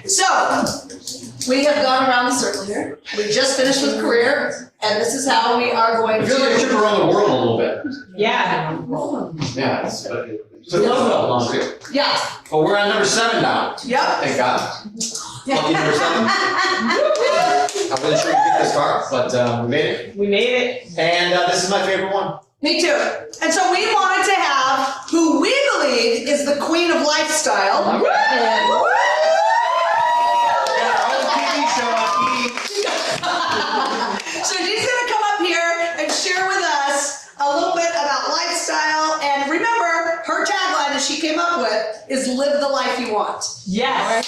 So, we have gone around the circle here. We just finished with career, and this is how we are going I feel like I to. took around the world a little bit. Yeah. Yeah, it's took a little long too. Yeah, But we're on number 7 now. yep. Thank God. Lucky number 7. I wasn't sure you'd get this far, but we made it. We made it. And this is my favorite one. Me too. And so we wanted to have who we believe is the queen of lifestyle. All right. So she's gonna come up here and share with us a little bit about lifestyle. And remember, her tagline that she came up with is "Live the life you want." Yes.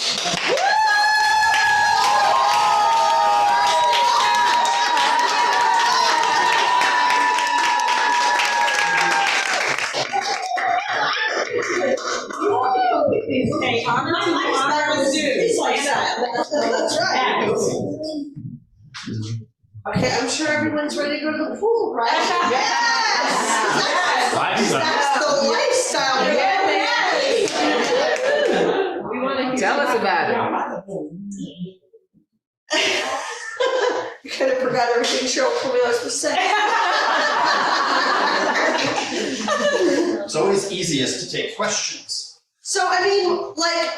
Hey, honor lifestyle is due. It's lifestyle. That's right. Okay, I'm sure everyone's ready to go to the pool, right? Yes! Lifestyle. That's the lifestyle. We want to Tell us about it. You kind of forgot everything Cheryl told me I was supposed to say. It's always easiest to take questions. So, I mean, like,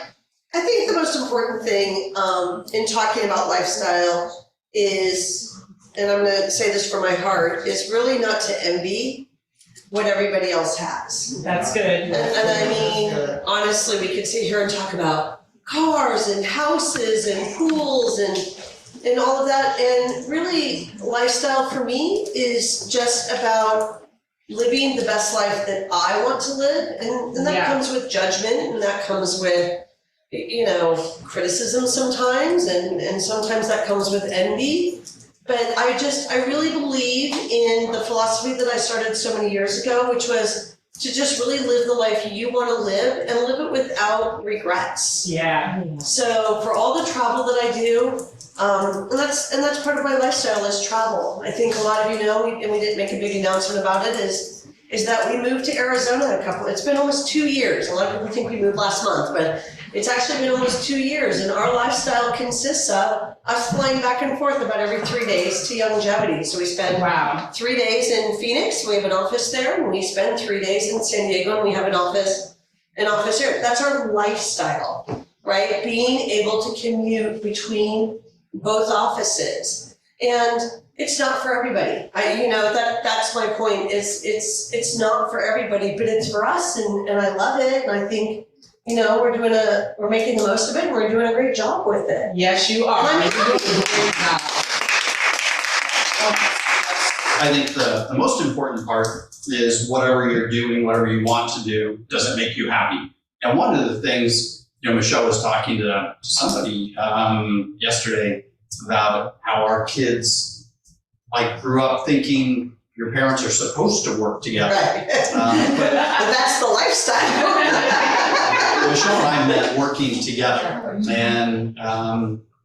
I think the most important thing in talking about lifestyle is, and I'm going to say this from my heart, is really not to envy what everybody else has. That's good. And I mean, honestly, we could sit here and talk about cars and houses and pools and all of that. And really, lifestyle for me is just about living the best life that I want to live. And that Yeah. comes with judgment, and that comes with, criticism sometimes, and sometimes that comes with envy. But I really believe in the philosophy that I started so many years ago, which was to just really live the life you want to live and live it without regrets. Yeah. So for all the travel that I do, and that's part of my lifestyle is travel. I think a lot of you know, and we didn't make a big announcement about it, is that we moved to Arizona it's been almost 2 years. A lot of people think we moved last month, but it's actually been almost 2 years, and our lifestyle consists of us flying back and forth about every 3 days to Youngevity. So we spend Wow. 3 days in Phoenix, we have an office there, and we spend 3 days in San Diego, and we have an office here. That's our lifestyle, right? Being able to commute between both offices. And it's not for everybody. That's my point, is it's not for everybody, but it's for us, and I love it, and I think, we're making the most of it, and we're doing a great job with it. Yes, you are. I'm You're doing a great job. I think the most important part is whatever you're doing, whatever you want to do, does it make you happy? And one of the things, Michelle was talking to somebody yesterday about how our kids grew up thinking your parents are supposed to work together. Right. But that's the lifestyle. Michelle and I met working together, and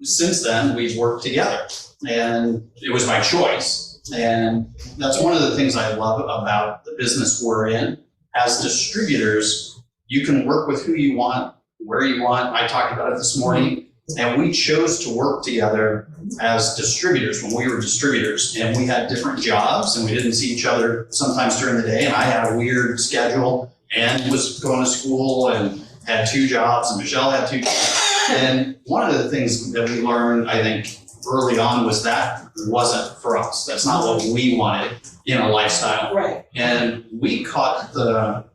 since then we've worked together, and it was my choice. And that's one of the things I love about the business we're in. As distributors, you can work with who you want, where you want. I talked about it this morning, and we chose to work together as distributors when we were distributors, and we had different jobs, and we didn't see each other sometimes during the day, and I had a weird schedule and was going to school and had 2 jobs, and Michelle had 2 jobs. And one of the things that we learned, I think, early on was that wasn't for us. That's not what we wanted in a lifestyle. Right. And we caught the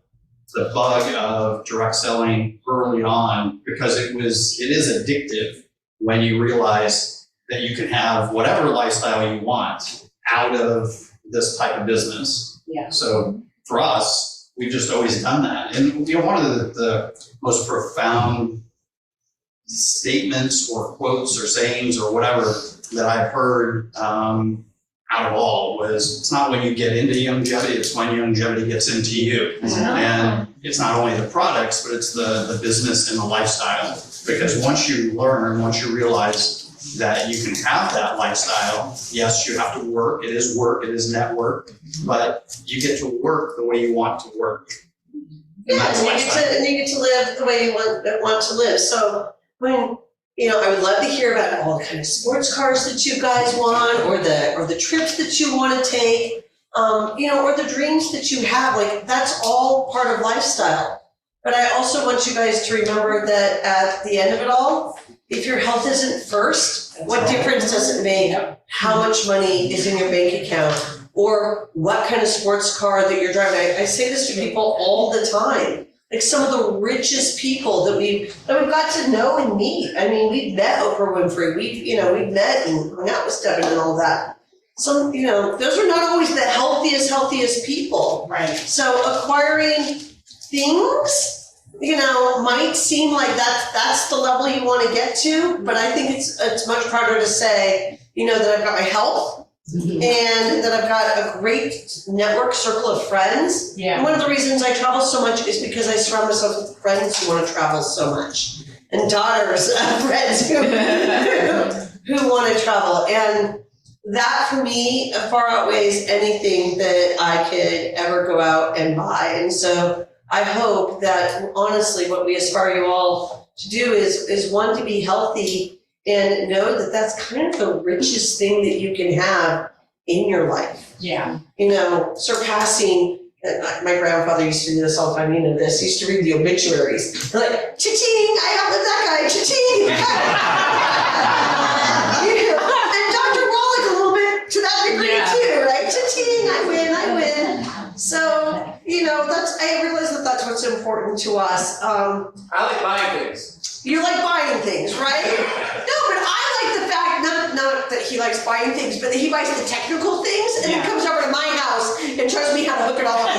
bug of direct selling early on because it is addictive when you realize that you can have whatever lifestyle you want out of this type of business. Yeah. So for us, we've just always done that. And one of the most profound statements or quotes or sayings or whatever that I've heard out of all was, it's not when you get into Youngevity, it's when Youngevity gets into you. And it's not only the products, but it's the business and the lifestyle. Because once you learn, once you realize that you can have that lifestyle, yes, you have to work, it is network, but you get to work the way you want to work. Yeah, and you get to live the way you want to live. So when I would love to hear about all the kind of sports cars that you guys want, or the trips that you want to take, or the dreams that you have. Like, that's all part of lifestyle. But I also want you guys to remember that at the end of it all, if your health isn't first, what difference does it make how much money is in your bank account or what kind of sports car that you're driving? I say this to people all the time. Like, some of the richest people that we've got to know and meet. I mean, we've met Oprah Winfrey. We've met and hung out with Stephen and all that. So, those are not always the healthiest people. Right. So acquiring things, might seem like that's the level you want to get to, but I think it's much harder to say, that I've got my health and that I've got a great network circle of friends. Yeah. And one of the reasons I travel so much is because I surround myself with friends who want to travel so much, and daughters of friends who want to travel. And that for me far outweighs anything that I could ever go out and buy. And so I hope that, honestly, what we aspire you all to do is one, to be healthy and know that that's kind of the richest thing that you can have in your life. Yeah. Surpassing, my grandfather used to do this all the time, he used to read the obituaries. Like, cha-ching, I outlived that guy, cha-ching. And Dr. Wallach a little bit to that degree too, right? Cha-ching, I win. So, I realize that that's what's important to us. I like buying things. You like buying things, right? No, but I like the fact, not that he likes buying things, but that he buys the technical things and then comes over to my house and shows me how to hook it all up.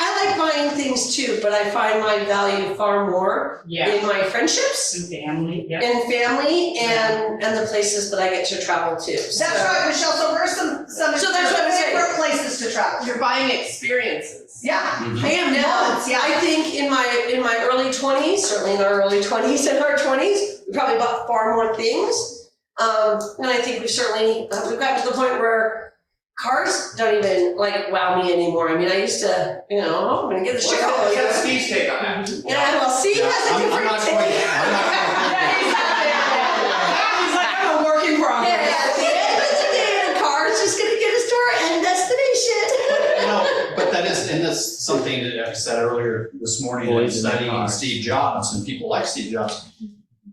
I like buying things too, but I find my value far more in my friendships And family. Yep. and the places that I get to travel to. That's right, Michelle. So where's some So that's what I'm saying. favorite places to travel? You're buying experiences. Yeah. I am now. Yeah. I think in my early 20s, certainly in our early 20s and our 20s, we probably bought far more things. And I think we've got to the point where cars don't even wow me anymore. I mean, I used to, I'm gonna get the shit out of What's Steve's take on that? Yeah, well, Steve has a I'm different not take. He's like, I'm a work in progress. At the end of the day, the car is just gonna get us to our end destination. But that's something that I said earlier this morning, in studying Steve Jobs and people like Steve Jobs.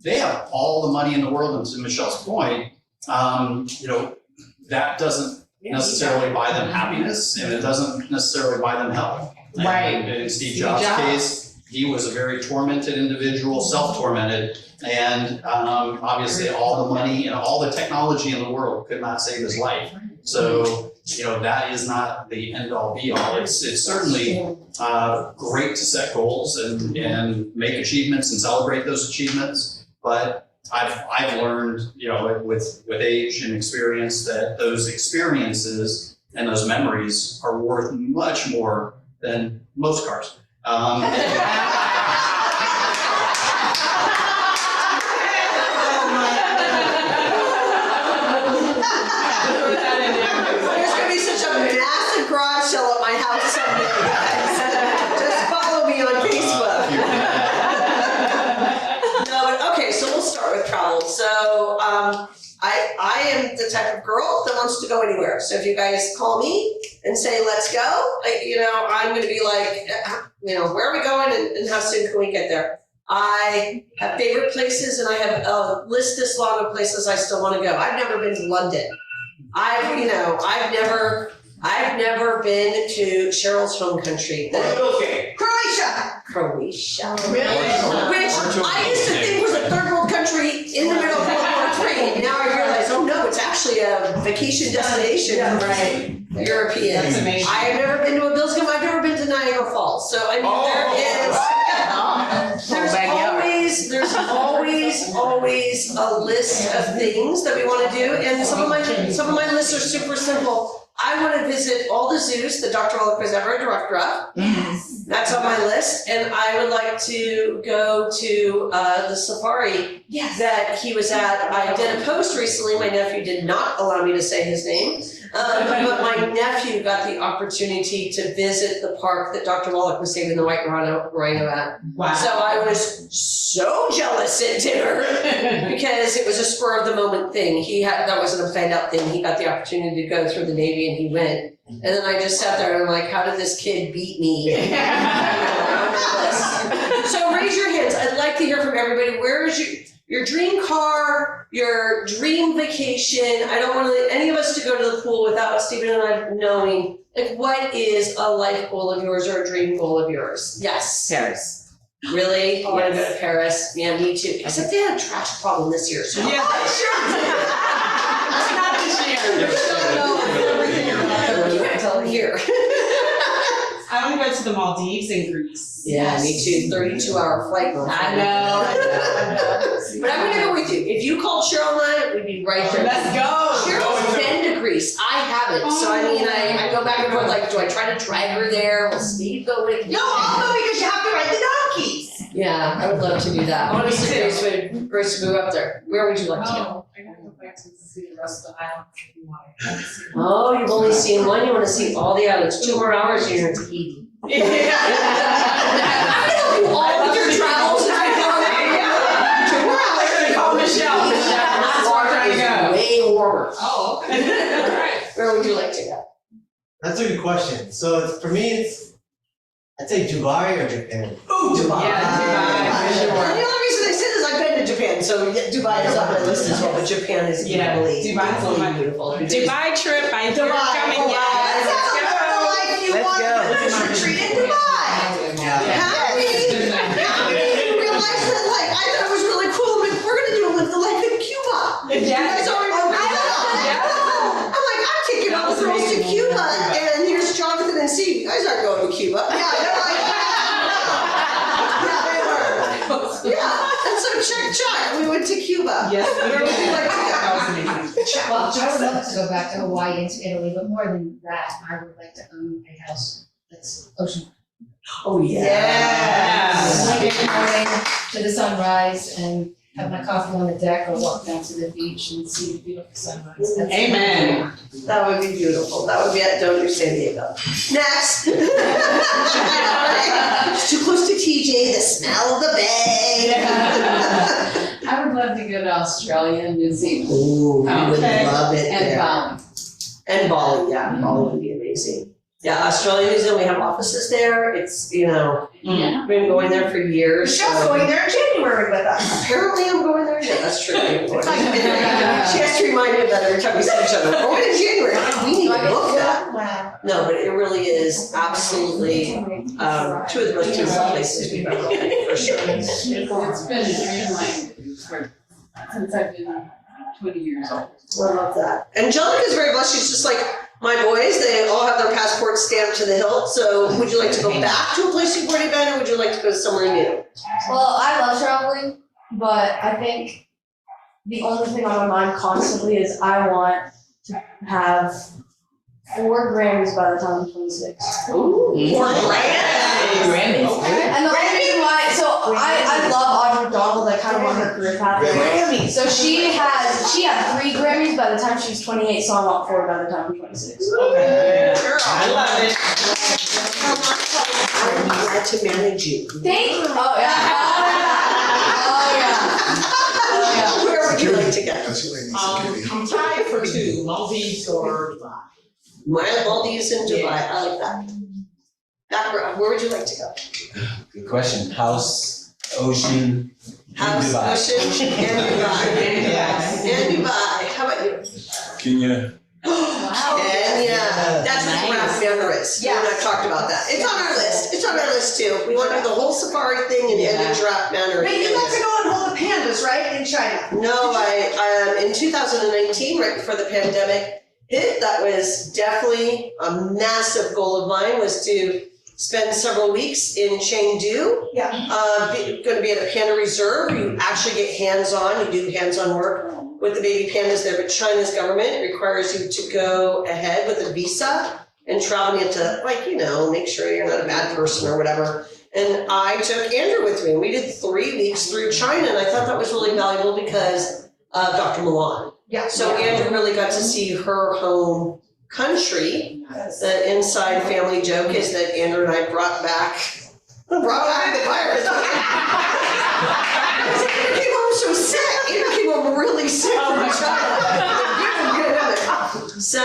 They have all the money in the world, and to Michelle's point, that doesn't necessarily buy them happiness, and it doesn't necessarily buy them health. Right. And in Steve Jobs' case, he was a very tormented individual, self-tormented, and obviously all the money and all the technology in the world could not save his life. So, that is not the end-all be-all. It's certainly great to set goals and make achievements and celebrate those achievements, but I've learned, with age and experience, that those experiences and those memories are worth much more than most cars. There's gonna be such a massive garage sale at my house someday, guys. Just follow me on Facebook. No, but okay, so we'll start with travel. So I am the type of girl that wants to go anywhere. So if you guys call me and say, let's go, I'm gonna be like, where are we going and how soon can we get there? I have favorite places, and I have a list this long of places I still want to go. I've never been to London. I've never been to Cheryl's home country. Croatia. Really? Which I used to think was a third world country in the middle of World War III. Now I realize, oh no, it's actually a vacation destination for Europeans. That's amazing. I have never been to a Bilscombe. I've never been to Niagara Falls. So I mean, there's always a list of things that we want to do, and some of my lists are super simple. I want to visit all the zoos that Dr. Wallach was ever a director of. Yes. That's on my list, and I would like to go to the safari that he was at. I did a post recently. My nephew did not allow me to say his name, But my nephew got the opportunity to visit the park that Dr. Wallach was saving the white rhino at. Wow. So I was so jealous at dinner because it was a spur of the moment thing. That wasn't a planned out thing. He got the opportunity to go through the Navy and he went. And then I just sat there and I'm like, how did this kid beat me? So raise your hands. I'd like to hear from everybody. Where is your dream car, your dream vacation? I don't want any of us to go to the pool without Stephen and I knowing, like, what is a life goal of yours or a dream goal of yours? Yes. Paris. Really? You want to go to Paris? Yeah, me too. Except they had a trash problem this year, so. Yeah. Not this year. You can't tell me here. I want to go to the Maldives and Greece. Yeah, me too. 32-hour flight. I know. But I'm gonna go with you. If you called Cheryl and I, we'd be right there. Let's go. Cheryl's been to Greece. I haven't. So I mean, I go back and forth, like, do I try to drag her there? Will Steve go with me? No, I'll go because you have to ride the donkeys. Yeah, I would love to do that. Honestly, Grace would move up there. Where would you like to go? I gotta go back to see the rest of the island. Oh, you've only seen one. You want to see all the islands. 2 more hours, and you're in Tahiti. I'm gonna help you all with your travels. 2 more hours. Call Michelle. That's where I'm trying to go. Way warmer. Oh, okay. Alright. Where would you like to go? That's a good question. So for me, I'd say Dubai or Japan. Ooh, Dubai. Yeah, Dubai, for sure. And the only reason I said is I've been to Japan, so yeah, Dubai is on my list as well, but Japan is Yeah, equally, Dubai's on my- beautiful. Dubai trip. I hear Dubai, coming. oh, wow. Yes. Let's have a Let's little go. life you want to retreat in Dubai. How many realize that, like, I thought it was really cool, like, we're gonna do live the life in Cuba. You guys already remember that? I'm like, I'm taking all the girls to Cuba, and here's Jonathan and Steve, you guys aren't going to Cuba. Yeah, they're like, yeah, they were. Yeah, and so check, we went to Cuba. Yes, we Where would you did. like to go? That was amazing. Well, I would love to go back to Hawaii and to Italy, but more than that, I would like to own a house that's ocean. Oh, Yes. Like every morning to the sunrise and have my coffee on the deck or walk down to the beach and see the beautiful sunrise. That's Amen. That would be beautiful. That would be at Don't Do San Diego. Next. It's too close to TJ, the smell of the bay. I would love to go to Australia and New Zealand Ooh, we would Okay. love it and there. Bali. And Bali, yeah, Bali would be amazing. Yeah, Australia, New Zealand, we have offices there. It's, Yeah. I've been going there for years. Michelle's so- going there in January with us. Apparently I'm going there. Yeah, that's true. She has to remind me of that every time we see each other. We're going in January. We need to book that. Wow. No, but it really is absolutely 2 of the most beautiful places we've ever been, for sure. It's been a dream land since I've been 20 years old. I love that. Angelica's very blessed. She's just like my boys. They all have their passports stamped to the hilt. So would you like to go back to a place you've already been, or would you like to go somewhere new? Well, I love traveling, but I think the only thing on my mind constantly is I want to have 4 Grammys by the time I'm 26. Ooh. Grammys. And the only reason why, so I love Audrey McDonald, I kind of want her career path. Grammys. So she had 3 Grammys by the time she was 28, so I want 4 by the time I'm 26. Okay. I love it. I'm glad to manage you. Thank you. Oh yeah. Where would you like to go? I'm tied for 2, Maldives or Dubai. Maldives and Dubai. I like that. Background, where would you like to go? Good question. House, ocean, House, Dubai. ocean, and Dubai. Yes. And Dubai. How about you? Kenya. Kenya. That's what Giraffe Manor is. You and I've talked about that. It's on our list. It's on our list too. We want to do the whole safari thing and end at Giraffe Manor. But you got to go and hold the pandas, right, in China? No, I in 2019, right before the pandemic hit, that was definitely a massive goal of mine, was to spend several weeks in Chengdu. Yeah. Going to be at a panda reserve. You actually get hands-on. You do hands-on work with the baby pandas there, but China's government requires you to go ahead with a visa and travel. You have to, make sure you're not a bad person or whatever. And I took Andrew with me. We did 3 weeks through China, and I thought that was really valuable because of Dr. Milan. Yeah. So Andrew really got to see her home country. The inside family joke is that Andrew and I brought back the virus. Andrew came home so sick. Andrew came home really sick from China. So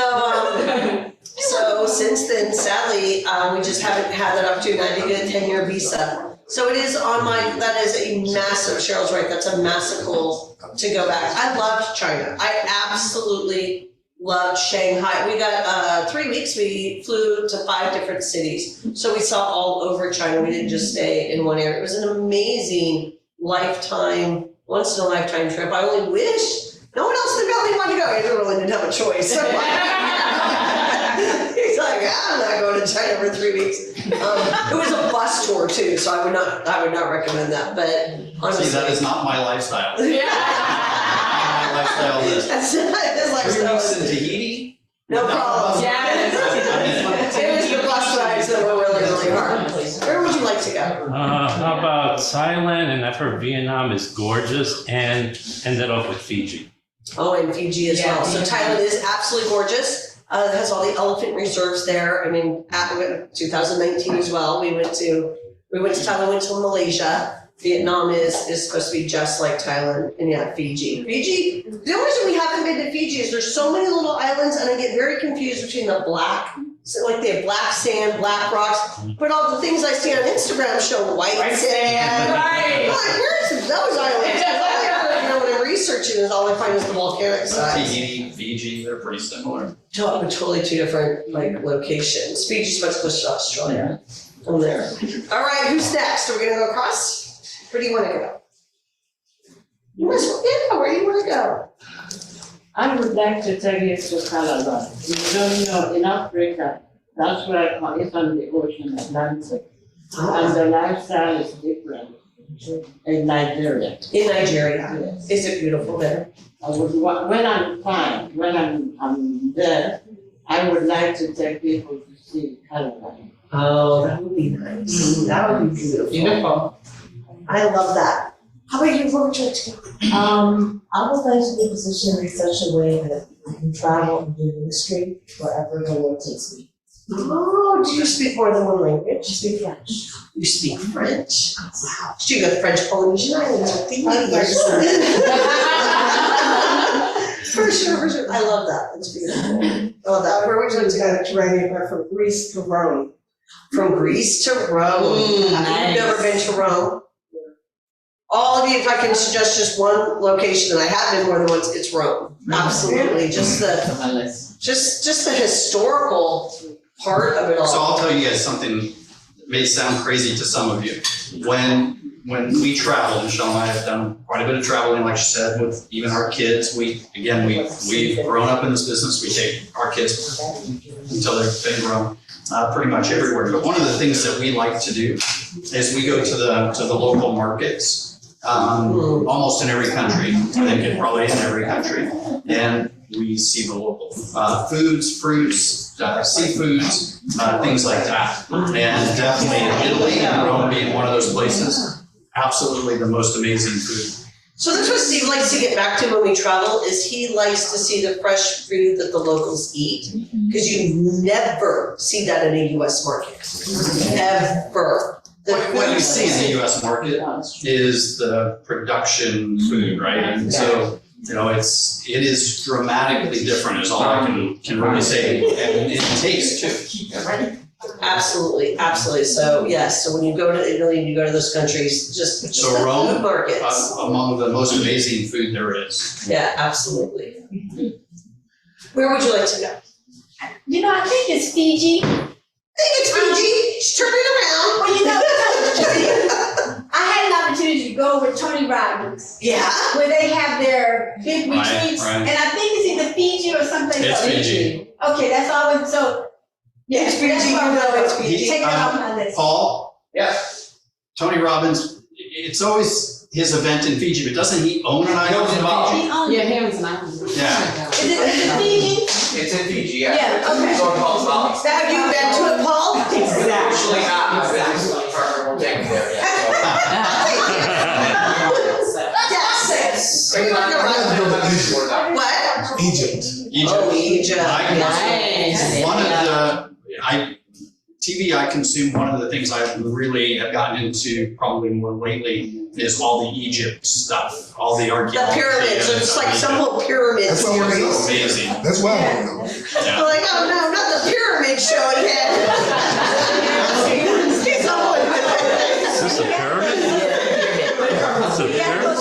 since then, sadly, we just haven't had that opportunity. I did get a 10-year visa. So it is on that is a massive, Cheryl's right, that's a massive goal to go back. I loved China. I absolutely loved Shanghai. We got 3 weeks, we flew to 5 different cities. So we saw all over China. We didn't just stay in one area. It was an amazing lifetime, once in a lifetime trip. I only wish no one else in the valley wanted to go. Andrew really didn't have a choice. He's like, I'm not going to China for 3 weeks. It was a bus tour too, so I would not recommend that. But honestly, See, that is not my lifestyle. My lifestyle is that's his 3 lifestyle. weeks in Tahiti. No problem. Yes. It was the bus rides that were really, really hard. Where would you like to go? How about Thailand? And I've heard Vietnam is gorgeous, and ended up with Fiji. Oh, and Fiji as well. So Thailand is absolutely gorgeous. It has all the elephant reserves there. I mean, 2019 as well. We went to Thailand, went to Malaysia. Vietnam is supposed to be just like Thailand, and yeah, Fiji. Fiji, the only reason we haven't been to Fiji is there's so many little islands, and I get very confused between the black, so like they have black sand, black rocks, but all the things I see on Instagram show white sand. Right. I'm like, where's those islands? Because all I ever, when I'm researching is all I find is the volcanic sides. Tahiti, Fiji, they're pretty similar. Totally two different locations. Fiji's much closer to Australia. I'm there. All right, who's next? Are we gonna go across? Where do you want to go? Where do you want to go? I would like to take you to Calabar. You don't know, in Africa, that's where I come, it's on the ocean, Atlantic. And the lifestyle is different in Nigeria. In Nigeria. Is it beautiful there? When I'm fine, when I'm there, I would like to take people to see Calabar. Oh, that would be nice. That would be beautiful. I love that. How about you? Where would you like to go? I would like to be positioned in such a way that I can travel and do ministry wherever the Lord takes me. Oh, do you speak more than one language? I speak French. You speak French? Wow. Did you go to French Polynesian Islands with the For sure. I love that. It's beautiful. I love that. Where would you like to go? Mediterranean, from Greece to Rome. From Greece to Rome. I've never been to Rome. All of you, if I can suggest just one location, and I have been more than once, it's Rome. Absolutely. Just the historical part of it all. So I'll tell you guys something that may sound crazy to some of you. When we travel, Michelle and I have done quite a bit of traveling, like she said, with even our kids. We've grown up in this business. We take our kids until they've been grown. Pretty much everywhere. But one of the things that we like to do is we go to the local markets, almost in every country. I think probably in every country, and we see the local foods, fruits, seafoods, things like that. And definitely Italy and Rome being one of those places, absolutely the most amazing food. So that's what Steve likes to get back to when we travel, is he likes to see the fresh food that the locals eat. Because you never see that in a US market. Ever. What you see in the US market is the production food, right? And so, it is dramatically different is all I can really say. And it takes too. Absolutely. So yes, so when you go to Italy and you go to those countries, just So the Rome, food markets. among the most amazing food there is. Yeah, absolutely. Where would you like to go? I think it's Fiji. I think it's Fiji. She's turning around. Well, I had an opportunity to go with Tony Robbins, Yeah. where they have their big Right, retreats, right. and I think it's either Fiji or something. It's else. Fiji. Okay, that's all. So, yeah, It's Fiji, that's you why I'm know gonna it's Fiji. take that off my list. Paul, Yeah. Tony Robbins, it's always his event in Fiji, but doesn't he own an island in Fiji? Yeah, he owns an island. Yeah. Is it Fiji? It's in Fiji, yeah. Yeah, okay. It's on Paul's Island. Have you been to it, Paul? Actually not, I've been to my partner, we'll take me there, yeah. Yes. So. What? Egypt. Egypt. Oh, Egypt. Nice. TV I consume, one of the things I really have gotten into probably more lately is all the Egypt stuff, all the The archaeology. pyramids, so it's like some whole pyramid That's what I wanna series. know. Amazing. That's why I wanna know. Yeah. Like, oh no, not the pyramid show again. He's all over Is this a pyramid? It's a pyramid?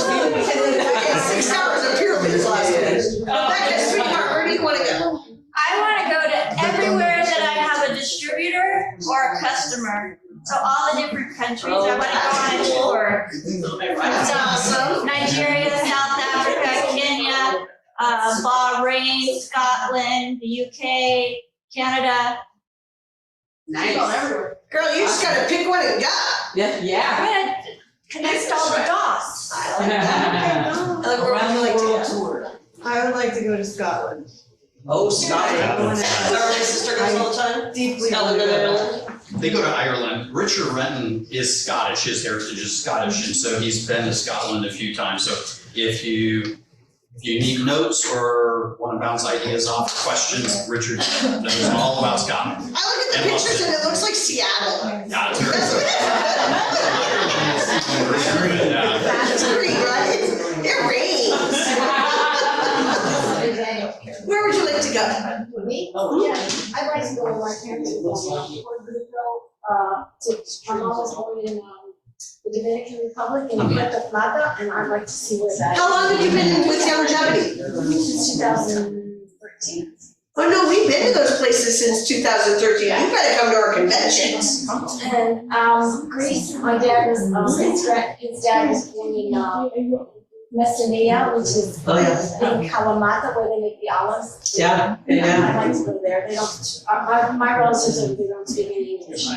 I got 6 hours of pyramids last week. Rebecca, sweetheart, where do you wanna go? I want to go to everywhere that I have a distributor or a customer. So all the different countries, I want to go on a tour. That's awesome. Nigeria, South Africa, Kenya, Bahrain, Scotland, the UK, Canada. Nice. Girl, you just gotta pick one and go. I'm gonna connect all the dots. I like that. Where would you like to go? I would like to go to Scotland. Oh, Scotland. Is that where my sister goes all the time? Deeply. Scotland and Ireland. They go to Ireland. Richard Renton is Scottish, his heritage is Scottish, and so he's been to Scotland a few times. So if you need notes or want to bounce ideas off, questions, Richard knows all about Scotland. I look at the pictures and it looks like Seattle. Yeah, it's very yeah. That's green, right? It rains. Where would you like to go? Me? Yeah, I'd like to go with my parents to Puerto Rico, I'm always going in, the Dominican Republic in Puerto Plata, and I'd like to see where that is. How long have you been with Longevity? Since 2013. Oh no, we've been to those places since 2013. You better come to our conventions. And, Greece, my dad was, his dad was born in, Messenia, which is in Kalamata, where they make the olives. Yeah, I'd like to go there. They don't, my relatives over there don't speak any English. So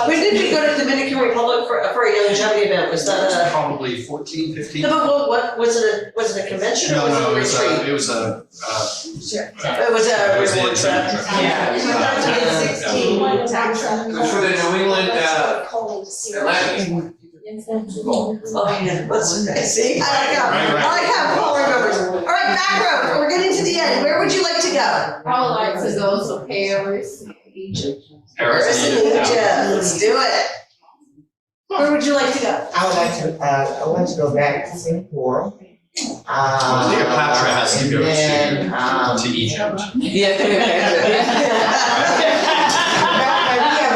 When did we go to Dominican Republic for a Longevity event? Was that Probably 14, 15. no, but what was it? Was it a convention or No, was it a retreat? it was a It was a resort trip. Yeah. 2016. It was for the New England, Atlantic. Oh, yeah, that's, see, I like how Paul remembers. All right, back row, we're getting to the end. Where would you like to go? I would like to go to Paris, Egypt. Paris and Egypt, let's do it. Where would you like to go? I would like to go back to Singapore. Cleopatra has to go to Egypt. We have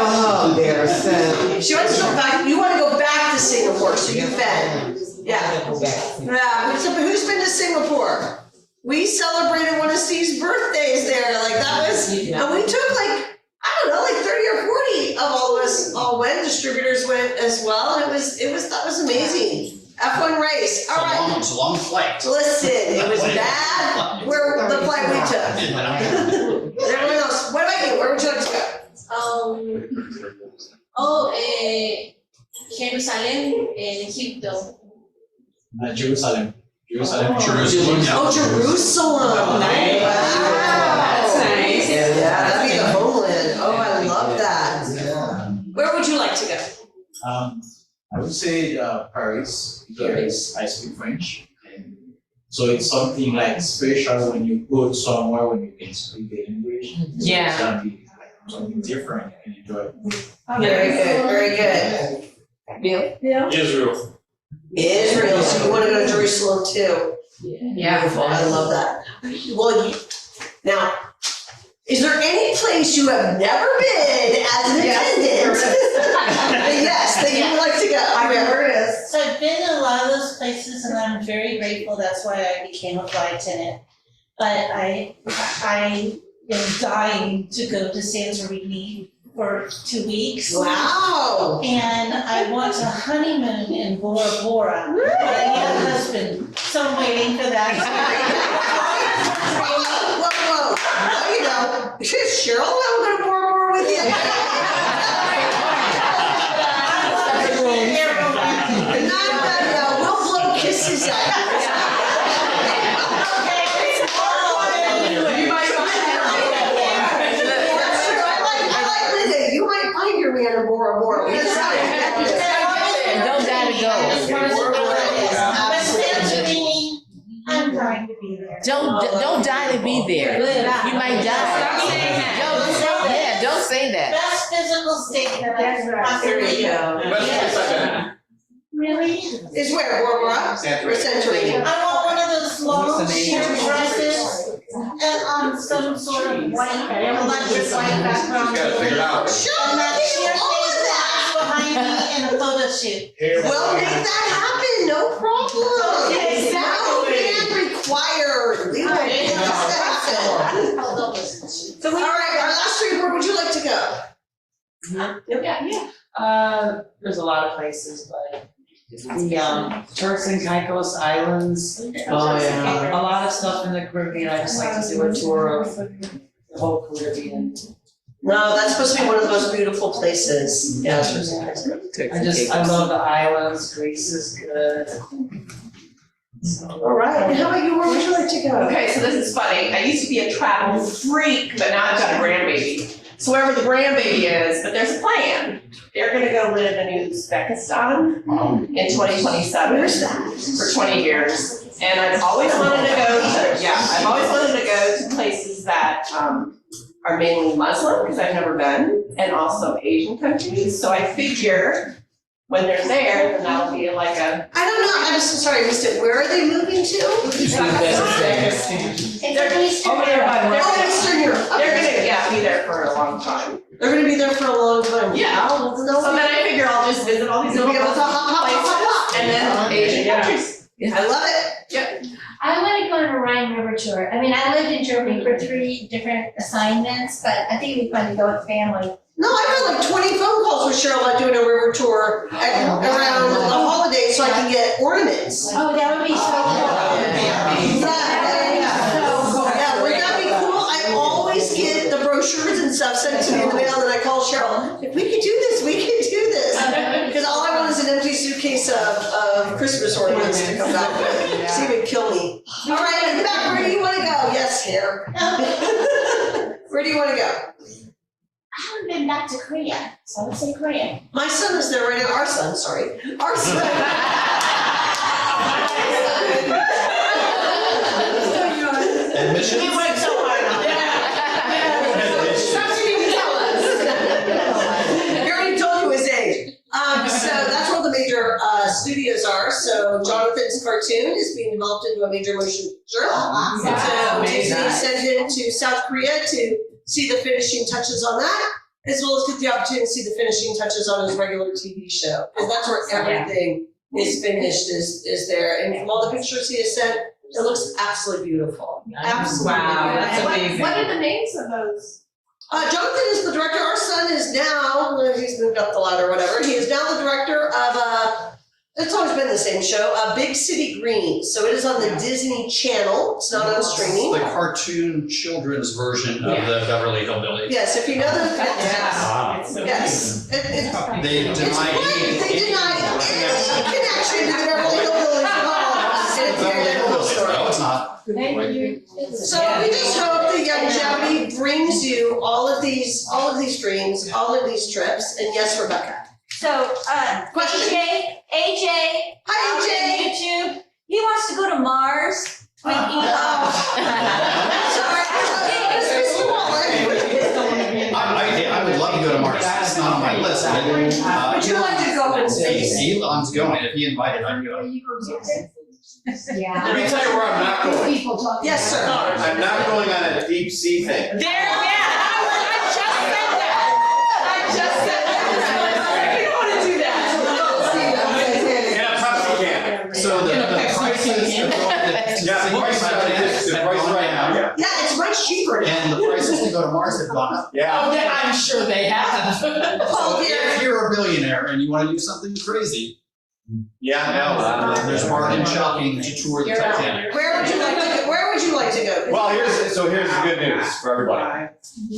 a hub there, so. She wants to go back, you want to go back to Singapore, so you've been. Yeah. Go back. Yeah, who's been to Singapore? We celebrated one of Steve's birthdays there, like that was, and we took like, I don't know, like 30 or 40 of all of us all went, distributors went as well, and that was amazing. F1 race, all right. It's a long flight. Listen, it was bad, where the flight we took. And everyone else, what about you, where would you like to go? Jerusalem and Egipto. Jerusalem. Jerusalem. Oh, Jerusalem. Nice. Wow. That's nice. Yeah, that'd be the homeland. Oh, I love that. Where would you like to go? I would say Paris, because I speak French. And so it's something like special when you go somewhere when you can speak the language. Yeah. It's gonna be like something different and enjoy. Very good, very good. Bill? Israel. Israel, so you wanna go to Jerusalem too? Yeah. Beautiful, I love that. Well, now, is there any place you have never been as an attendant? Yes, that you would like to go. I remember it is. So I've been to a lot of those places and I'm very grateful, that's why I became a flight attendant. But I am dying to go to Santorini for 2 weeks. Wow. And I want to honeymoon in Bora Bora. But I need a husband, so I'm waiting for that. Whoa. No, you don't. Cheryl, I'm gonna Bora Bora with you. We'll blow kisses at you. I like Linda. You might find your man in Bora Bora. We decided. Don't gotta go. But Santorini, I'm dying to be there. Don't die to be there. You might die. Stop saying that. Don't say that. Don't say that. Best physical state that I can There possibly you go. Best place I've been. Really? Is where, Barbara? Or Century? I want one of those long sheer dresses and on some sort of white, electric white background. Just gotta figure it out. And that sheer face behind me in a photo shoot. We'll make that happen, no problem. Okay, No man required. We will make this happen. All right, our last three, where would you like to go? There's a lot of places, but the Turks and Caicos Islands. Oh, yeah. A lot of stuff in the Caribbean. I just like to do a tour of the whole Caribbean. No, that's supposed to be one of the most beautiful places. Yeah. I love the islands. Greece is good. All right, and how about you, where would you like to go? Okay, so this is funny. I used to be a travel freak, but now I've got a grandbaby. So wherever the grandbaby is, but there's a plan. They're gonna go live in Uzbekistan in 2027. Where's that? For 20 years. And I've always wanted to go to places that are mainly Muslim, because I've never been, and also Asian countries. So I figure when they're there, then that'll be like a. I don't know, I'm so sorry, I missed it. Where are they moving to? They're over there by Oh, Eastern Europe. They're gonna, be there for a long time. They're gonna be there for a long time. Yeah. Wow, that's no- So then I figure I'll just visit all these You'll little be able to hop, places and then Asian countries. I love it. Yep. I want to go on a Rhine River tour. I mean, I lived in Germany for 3 different assignments, but I think it'd be fun to go with family. No, I've had like 20 phone calls with Cheryl about doing a river tour around the holidays so I can get ornaments. Oh, that would be so cool. Yeah, wouldn't that be cool? I always get the brochures and stuff sent to me in the mail, and I call Cheryl, if we could do this, we could do this. Because all I want is an empty suitcase of Christmas ornaments to come back with. See, it would kill me. All right, and back, where do you want to go? Yes, here. Where do you want to go? I haven't been back to Korea, so let's say Korea. My son is there right now, our son, sorry. Our son. Admission? He went so hard on that. Something you can tell us. He already told you his age. So that's where the major studios are. So Jonathan's cartoon is being developed into a major motion picture. So Disney sent him to South Korea to see the finishing touches on that, as well as get the opportunity to see the finishing touches on his regular TV show. Because that's where everything is finished, is there. And from all the pictures he has sent, it looks absolutely beautiful. Absolutely. Wow, that's beautiful. amazing. What are the names of those? Jonathan is the director. Our son is now, he's moved up the ladder or whatever. He is now the director of, it's always been the same show, Big City Green. So it is on the Disney Channel. It's not on streaming. The cartoon children's version of the Beverly Hillbillies. Yes, if you know the, Wow. yes. They It's deny great. They deny any connection to the Beverly Hillbillies at all. And it's very difficult story. No, it's not. Thank you. So we just hope that Youngevity brings you all of these dreams, all of these trips, and yes, Rebecca. So, Question. AJ. Hi, AJ. On YouTube, he wants to go to Mars with Elon. Sorry, Mr. Waller. I would love to go to Mars. It's not on my list. Would you like to go in space? Elon's going. If he invited, I'd go. Yeah. Let me tell you where I'm not going. People talking. Yes, sir. I'm not going on a deep sea thing. In a Pepsi can. So the prices of going to Yeah, the price right now, yeah. Yeah, it's much cheaper now. and the prices to go to Mars have gone up. Yeah. Oh, yeah, I'm sure they have. Oh, dear. If you're a billionaire and you want to do something crazy, Yeah, there's Martin Shocking to tour the Titanic. Where would you like to go? Where would you like to go? Well, here's the good news for everybody.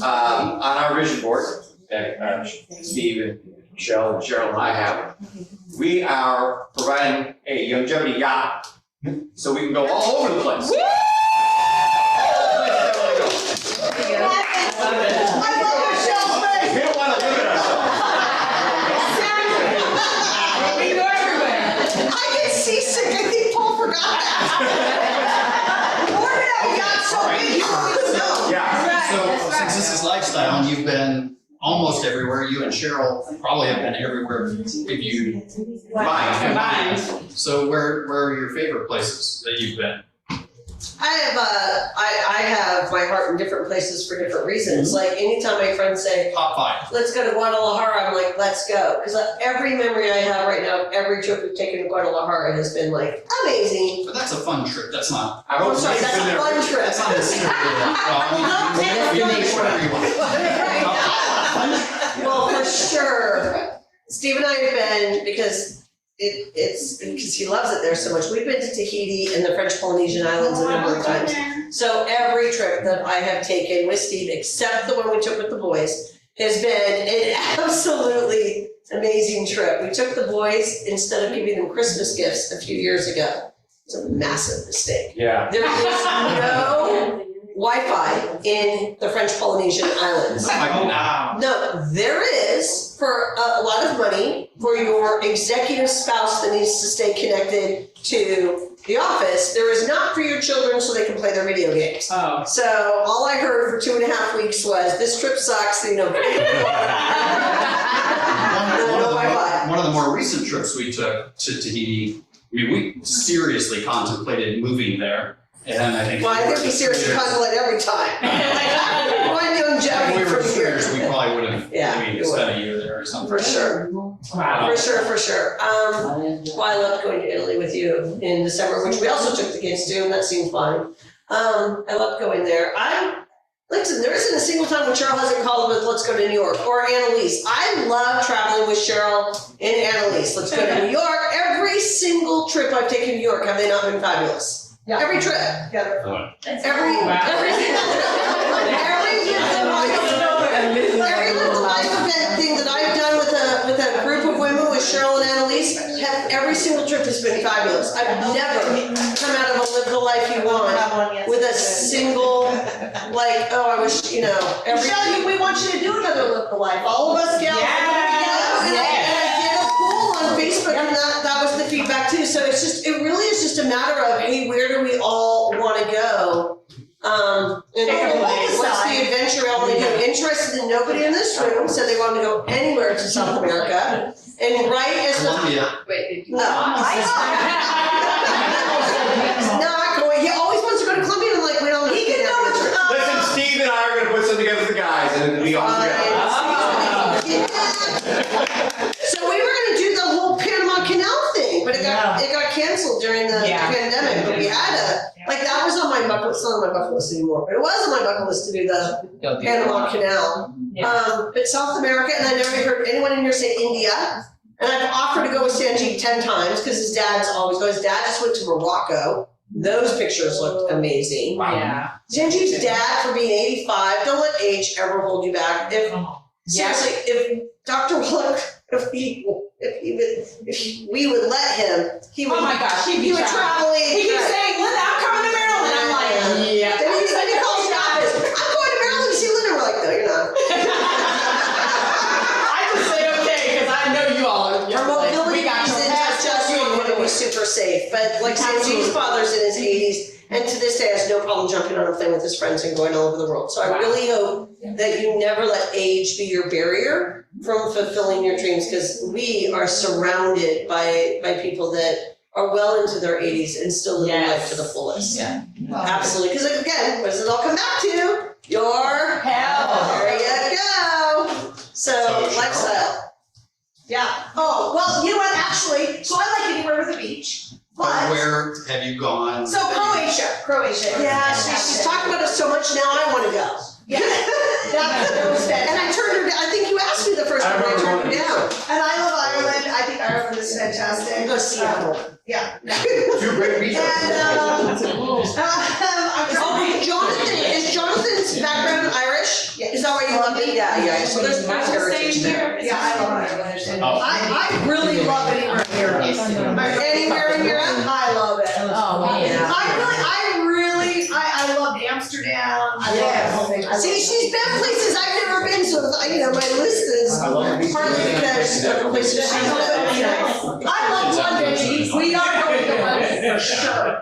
On our vision board that Steve and Cheryl and I have, we are providing a Youngevity yacht, so we can go all over the place. I love Michelle's face. We don't want to limit ourselves. We go everywhere. I get seasick. I think Paul forgot that. Or did I got so big you don't even know. Yeah. So since because this is lifestyle and you've been almost everywhere. You and Cheryl probably have been everywhere if you combine. So where are your favorite places that you've been? I have my heart in different places for different reasons. Like anytime my friends say, Top 5. let's go to Guadalajara, I'm like, let's go. Because every memory I have right now, every trip we've taken to Guadalajara has been like amazing. But that's a fun trip. That's not. I'm sorry, that's a fun trip. That's not necessarily. Well, for sure. Steve and I have been, because it's because he loves it there so much. We've been to Tahiti and the French Polynesian Islands a number of times. So every trip that I have taken with Steve, except the one we took with the boys, has been an absolutely amazing trip. We took the boys instead of giving them Christmas gifts a few years ago. It's a massive mistake. Yeah. There is no Wi-Fi in the French Polynesian Islands. No, there is for a lot of money for your executive spouse that needs to stay connected to the office. There is not for your children so they can play their video games. Oh. So all I heard for 2.5 weeks was, this trip sucks, you know. One of the more recent trips we took to Tahiti, I mean, we seriously contemplated moving there. And I think. Well, I think we seriously contemplate every time. One young Jeffy If we were from here. serious, we probably would have Yeah, maybe we spent a year there or something. For sure. For sure. Well, I loved going to Italy with you in December, which we also took the kids to, and that seemed fun. I loved going there. Listen, there isn't a single time when Cheryl hasn't called with, let's go to New York, or Annalise. I love traveling with Cheryl and Annalise. Let's go to New York. Every single trip I've taken to New York, have they not been fabulous? Yeah. Every trip. Yeah. Every little life event thing that I've done with a group of women with Cheryl and Annalise, every single trip has been fabulous. I've never come out of a live the life you want with a single, like, oh, I wish, Michelle, we want you to do another live the life. All of us gals. And I did a poll on Facebook and that was the feedback too. So it really is just a matter of, hey, where do we all want to go? And what's the adventure I want to do? Interested in nobody in this room said they wanted to go anywhere to South America. And right as Colombia. He always wants to go to Colombia. I'm like, we don't. He can go with. Listen, Steve and I are gonna put something together with the guys and it'll be all together. So we were gonna do the whole Panama Canal thing, but it got canceled during the pandemic. But we had that was on my bucket list. It's not on my bucket list anymore, but it was on my bucket list to do the Panama Canal. But South America, and I never heard anyone in here say India. And I've offered to go with Sanjeev 10 times because his dad's always going. His dad just went to Morocco. Those pictures looked amazing. Yeah. Sanjeev's dad, for being 85, don't let age ever hold you back. Seriously, if Dr. Wallach, if we would let him, he would. Oh my gosh, he'd be traveling. He keeps saying, Linda, I'm coming to Maryland. I'm like, yeah. Then he calls the office. I'm going to Maryland to see Linda. We're like, no, you're not. I just say okay, because I know you all are. For mobility reasons, just we want to be super safe. But like Sanjeev's father's in his 80s, and to this day has no problem jumping on a plane with his friends and going all over the world. So I really hope that you never let age be your barrier from fulfilling your dreams, because we are surrounded by people that are well into their 80s and still living life to the fullest. Yeah. Absolutely. Because again, what does it all come back to? Your health. There you go. So lifestyle. Yeah. Oh, well, you know what, actually, so I like anywhere with a beach, but. Where have you gone? So Croatia. Yeah, she's talked about it so much now I want to go. Yeah. And I turned her down. I think you asked me the first time, I turned her down. And I love Ireland. I think Ireland is fantastic. Go Seattle. Yeah. Two great beaches. Is Jonathan's background Irish? Yeah. Is that why you love it? Yeah. So there's heritage there. Yeah, I love Ireland. I really love anywhere in Europe. Anywhere in Europe? I love it. Oh, man. I love Amsterdam. I love the whole thing. See, she's been places I've never been, so my list is partly because of the places she's been. I love London. We are going to London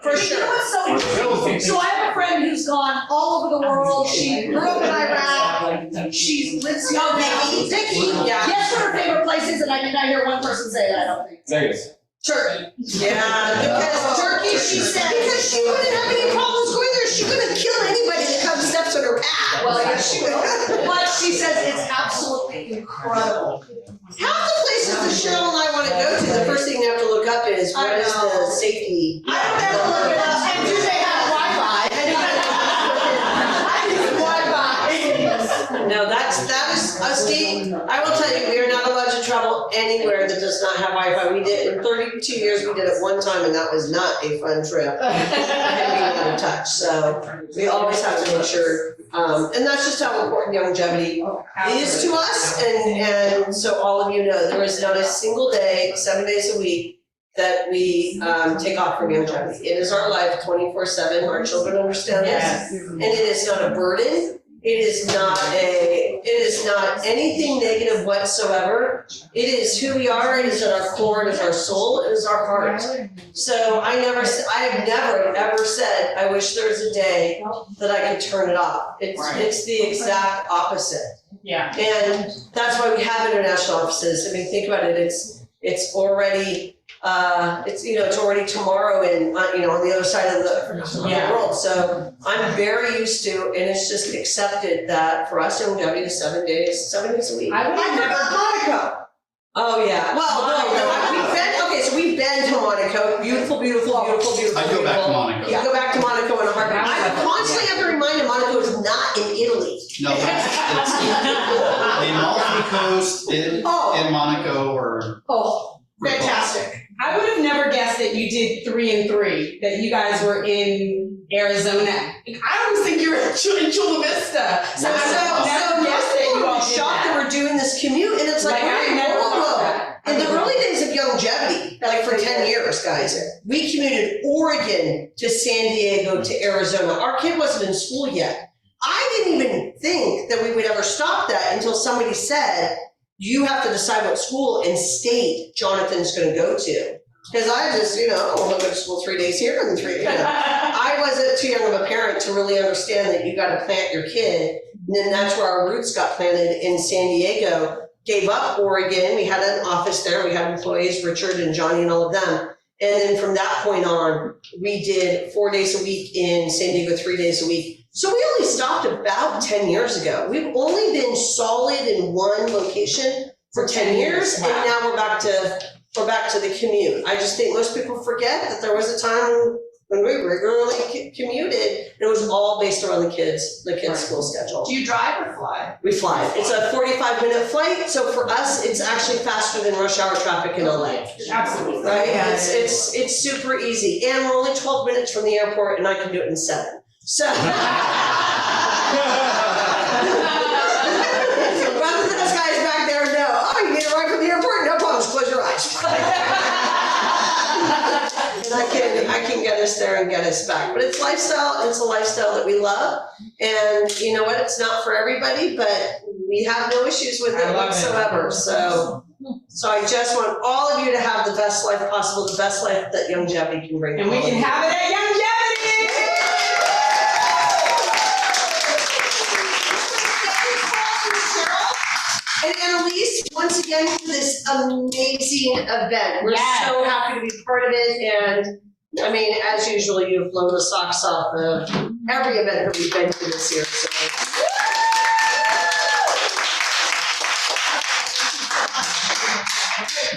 for sure. You know what's so interesting? So I have a friend who's gone all over the world. She grew up in Iraq. She lives here now. Vicky, Yeah. guess what her favorite place is, and I did not hear one person say that, I don't think. Vegas. Turkey. Yeah, because Turkey, she said. Because she wouldn't have any problems going there. She wouldn't kill anybody that comes steps on her path. Well, yeah, she would. But she says it's absolutely incredible. half the places that Cheryl and I wanna go to, the first thing you have to look up is what is the safety. I don't ever look it up, and do they have Wi-Fi? I use Wi-Fi. No, that is, Steve, I will tell you, we are not allowed to travel anywhere that does not have Wi-Fi. We did, in 32 years, we did it one time, and that was not a fun trip. And being out of touch, so we always have to make sure, and that's just how important longevity is to us, and so all of you know, there is not a single day, 7 days a week, that we take off from longevity. It is our life 24/7, our children understand this, and it is not a burden. It is not anything negative whatsoever. It is who we are, it is at our core, it is our soul, it is our heart. So I have never ever said, I wish there was a day that I could turn it off. It's the exact opposite. Yeah. And that's why we have international offices. I mean, think about it, it's already, it's already tomorrow and, on the other side of the world. So I'm very used to, and it's just accepted that for us, longevity is 7 days a week. I forgot Monaco. Oh, yeah. Well, no, we've been to Monaco. Beautiful. I go back to Monaco. You go back to Monaco in a heartbeat. I constantly have to remind you, Monaco is not in Italy. No, it's the Amalfi Coast in Monaco or. Oh, fantastic. I would have never guessed that you did 3 and 3, that you guys were in Arizona. I always think you're in Chula Vista. So I never guessed that you all did shocked that we're doing this commute, and it's like I never thought that. In the early days of longevity, like for 10 years, guys, we commuted Oregon to San Diego to Arizona. Our kid wasn't in school yet. I didn't even think that we would ever stop that until somebody said, you have to decide what school and state Jonathan's gonna go to. Because I just, I want to go to school 3 days here and 3 days. I wasn't too young of a parent to really understand that you gotta plant your kid. And then that's where our roots got planted in San Diego. Gave up Oregon, we had an office there, we had employees, Richard and Johnny and all of them. And then from that point on, we did 4 days a week in San Diego, 3 days a week. So we only stopped about 10 years ago. We've only been solid in one location for 10 years, and now we're back to the commute. I just think most people forget that there was a time when we regularly commuted, and it was all based around the kids' school schedule. Do you drive or fly? We fly. It's a 45-minute flight, so for us, it's actually faster than rush hour traffic in LA. Absolutely. Right? It's super easy, and we're only 12 minutes from the airport, and I can do it in 7. So. Rather than those guys back there, no. Oh, you get it right from the airport? No problem. Just close your eyes. And I can get us there and get us back. But it's lifestyle. It's a lifestyle that we love. And you know what? It's not for everybody, but we have no issues with it whatsoever. So I just want all of you to have the best life possible, the best life that longevity can bring. And we can have it at Longevity! And Annalise, once again, for this amazing event. We're so happy to be part of it. And I mean, as usual, you've blown the socks off of every event that we've been to this year. So.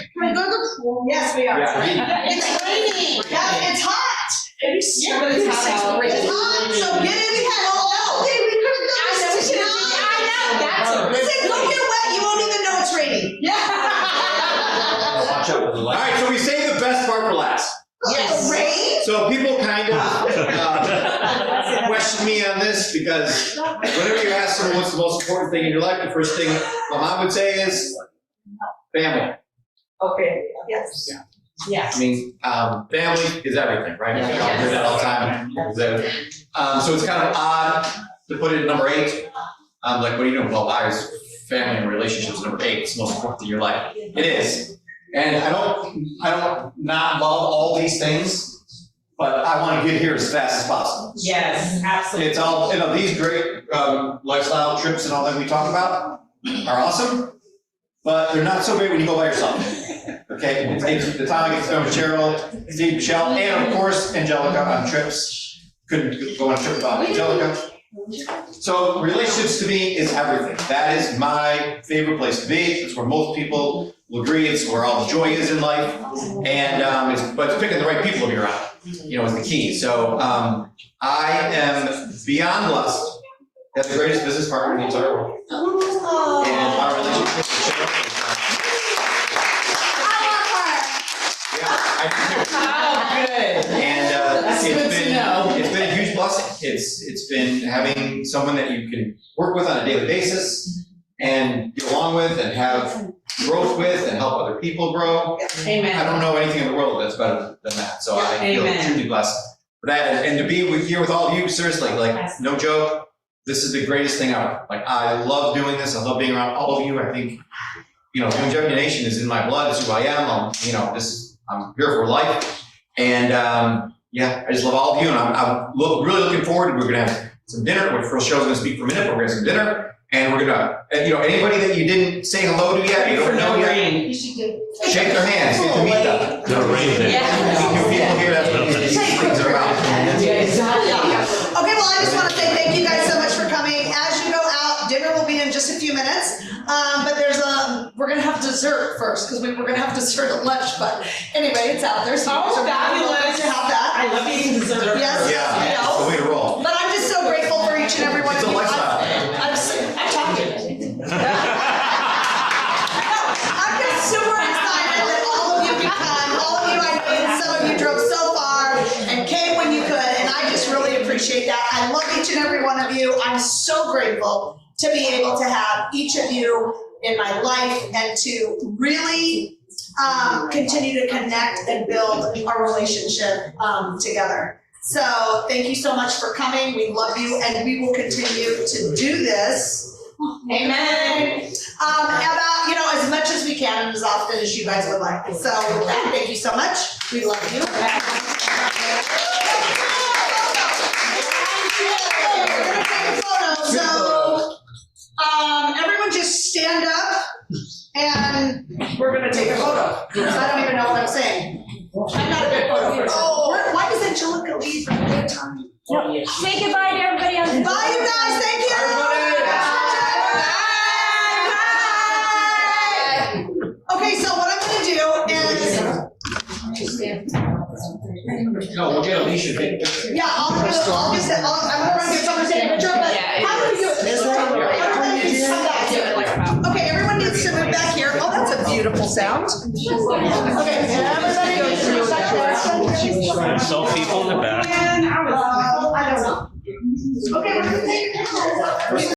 Can we go to the pool? Yes, we are. Yeah. It's raining. Yeah, it's hot. It's Yeah, but it's hot out. It's hot, so get in the hat. Hey, we could have done this tonight. Don't get wet, you won't even know it's raining. Watch out with the light. All right, so we saved the best part for last. Yes. Rain? So people kind of question me on this because whenever you ask someone what's the most important thing in your life, the first thing my mom would say is family. Okay, yes. Yeah. I mean, family is everything, right? I hear that all the time. So it's kind of odd to put it at number 8. Like, what are you doing? Well, family and relationships number 8. It's the most important thing in your life. It is. And I don't not love all these things, but I wanna get here as fast as possible. Yes, absolutely. It's all, these great lifestyle trips and all that we talk about are awesome, but they're not so great when you go by yourself. Okay, it's the time I get to spend with Cheryl, Steve, Michelle, and of course Angelica on trips. Couldn't go on a trip without Angelica. So relationships to me is everything. That is my favorite place to be. It's where most people will agree. It's where all the joy is in life. And but it's picking the right people to be around, is the key. So I am beyond blessed to have the greatest business partner in the entire world. And our relationship with Cheryl is Oh, good. And That's good to know. it's been a huge blessing. It's been having someone that you can work with on a daily basis and get along with and have growth with and help other people grow. Amen. I don't know anything in the world that's better than that. So I feel Amen. truly blessed for that. And to be here with all of you, seriously, like no joke, this is the greatest thing ever. Like I love doing this. I love being around all of you. I think, Longevity Nation is in my blood. It's who I am. I'm here for life. And I just love all of you. And I'm really looking forward. We're gonna have some dinner. First Cheryl's gonna speak for a minute, but we're gonna have some dinner. And we're gonna, anybody that you didn't say hello to yet, you don't know yet, shake their hands, get to meet them. Meet new people here, that's what these things are about. Okay, well, I just want to say thank you guys so much for coming. As you go out, dinner will be in just a few minutes. But we're gonna have dessert first, because we were gonna have dessert at lunch, but anyway, it's out there, so you guys are welcome to have that. I love eating dessert. Yes, Yeah, it's the way to roll. But I'm just so grateful for each and every one of It's a you. lifestyle. I'm talking. No, I'm just super excited that all of you could come, all of you, I know some of you drove so far and came when you could, and I just really appreciate that. I love each and every one of you. I'm so grateful to be able to have each of you in my life and to really continue to connect and build our relationship together. So thank you so much for coming. We love you and we will continue to do this. Amen. About, as much as we can and as often as you guys would like. So with that, thank you so much. We love you. We're gonna take a photo. So everyone just stand up and we're gonna take a photo. Because I don't even know what I'm saying. I'm not a good photo person. Why does Angelica leave at a good time? Say goodbye to everybody on the. Bye, you guys. Thank you. Okay, so what I'm gonna do is. No, we'll get Alicia to take a picture. Yeah, I'm gonna run and get someone to take a picture, but how do we do it? Okay, everyone needs to move back here. Oh, that's a beautiful sound. Okay, everybody needs to move back there. So people in the back. I don't know. Okay, we're gonna take a picture.